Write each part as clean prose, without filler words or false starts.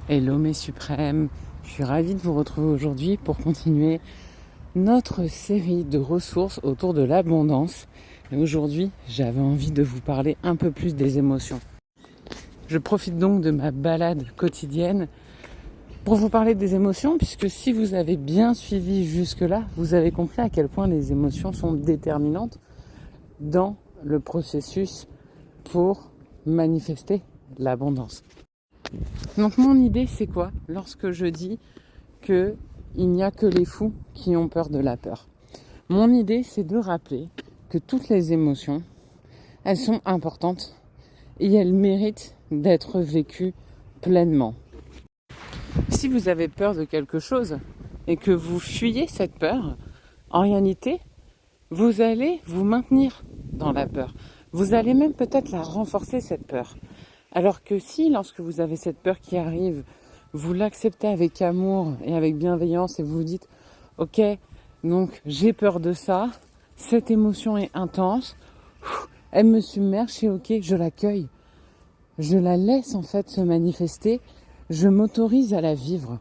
Hello mes suprêmes, je suis ravie de vous retrouver aujourd'hui pour continuer notre série de ressources autour de l'abondance. Et aujourd'hui, j'avais envie de vous parler un peu plus des émotions. Je profite donc de ma balade quotidienne pour vous parler des émotions, puisque si vous avez bien suivi jusque-là, vous avez compris à quel point les émotions sont déterminantes dans le processus pour manifester l'abondance. Donc mon idée, c'est quoi lorsque je dis qu'il n'y a que les fous qui ont peur de la peur? Mon idée, c'est de rappeler que toutes les émotions, elles sont importantes et elles méritent d'être vécues pleinement. Si vous avez peur de quelque chose et que vous fuyez cette peur, en réalité, vous allez vous maintenir dans la peur. Vous allez même peut-être la renforcer, cette peur. Alors que si, lorsque vous avez cette peur qui arrive, vous l'acceptez avec amour et avec bienveillance et vous vous dites « Ok, donc j'ai peur de ça, cette émotion est intense, elle me submerge, c'est ok, je l'accueille. Je la laisse en fait se manifester, je m'autorise à la vivre. »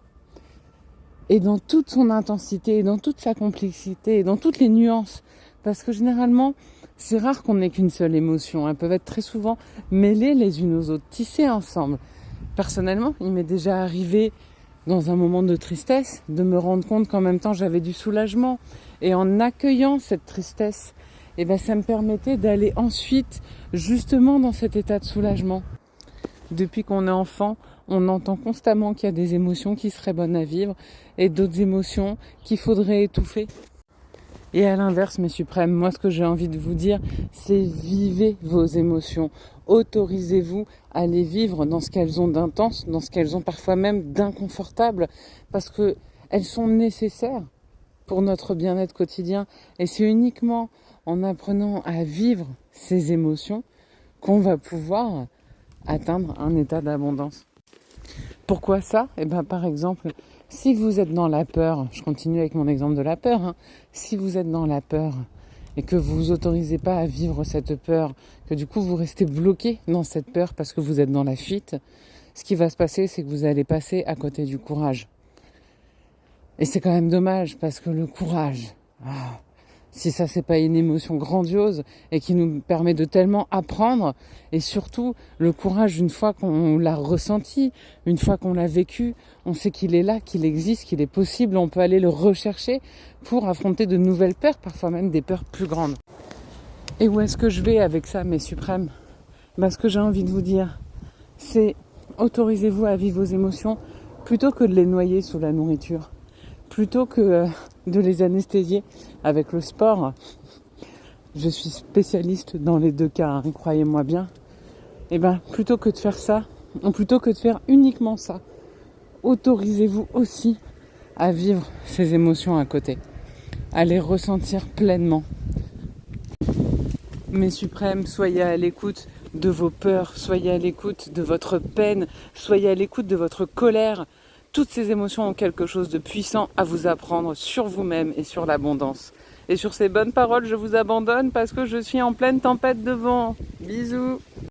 Et dans toute son intensité, dans toute sa complexité, dans toutes les nuances. Parce que généralement, c'est rare qu'on n'ait qu'une seule émotion. Elles peuvent être très souvent mêlées les unes aux autres, tissées ensemble. Personnellement, il m'est déjà arrivé, dans un moment de tristesse, de me rendre compte qu'en même temps, j'avais du soulagement. Et en accueillant cette tristesse, ça me permettait d'aller ensuite, justement, dans cet état de soulagement. Depuis qu'on est enfant, on entend constamment qu'il y a des émotions qui seraient bonnes à vivre et d'autres émotions qu'il faudrait étouffer. Et à l'inverse, mes suprêmes, moi ce que j'ai envie de vous dire, c'est vivez vos émotions. Autorisez-vous à les vivre dans ce qu'elles ont d'intense, dans ce qu'elles ont parfois même d'inconfortable, parce que elles sont nécessaires pour notre bien-être quotidien. Et c'est uniquement en apprenant à vivre ces émotions qu'on va pouvoir atteindre un état d'abondance. Pourquoi ça ? Par exemple, si vous êtes dans la peur, je continue avec mon exemple de la peur, si vous êtes dans la peur et que vous vous autorisez pas à vivre cette peur, que du coup vous restez bloqué dans cette peur parce que vous êtes dans la fuite, ce qui va se passer, c'est que vous allez passer à côté du courage. Et c'est quand même dommage parce que le courage, si ça c'est pas une émotion grandiose et qui nous permet de tellement apprendre, et surtout le courage, une fois qu'on l'a ressenti, une fois qu'on l'a vécu, on sait qu'il est là, qu'il existe, qu'il est possible, on peut aller le rechercher pour affronter de nouvelles peurs, parfois même des peurs plus grandes. Et où est-ce que je vais avec ça, mes suprêmes ? Ce que j'ai envie de vous dire, c'est autorisez-vous à vivre vos émotions plutôt que de les noyer sous la nourriture. Plutôt que de les anesthésier avec le sport. Je suis spécialiste dans les deux cas, croyez-moi bien. Plutôt que de faire ça, ou plutôt que de faire uniquement ça, autorisez-vous aussi à vivre ces émotions à côté, à les ressentir pleinement. Mes suprêmes, soyez à l'écoute de vos peurs, soyez à l'écoute de votre peine, soyez à l'écoute de votre colère. Toutes ces émotions ont quelque chose de puissant à vous apprendre sur vous-même et sur l'abondance. Et sur ces bonnes paroles, je vous abandonne parce que je suis en pleine tempête de vent. Bisous!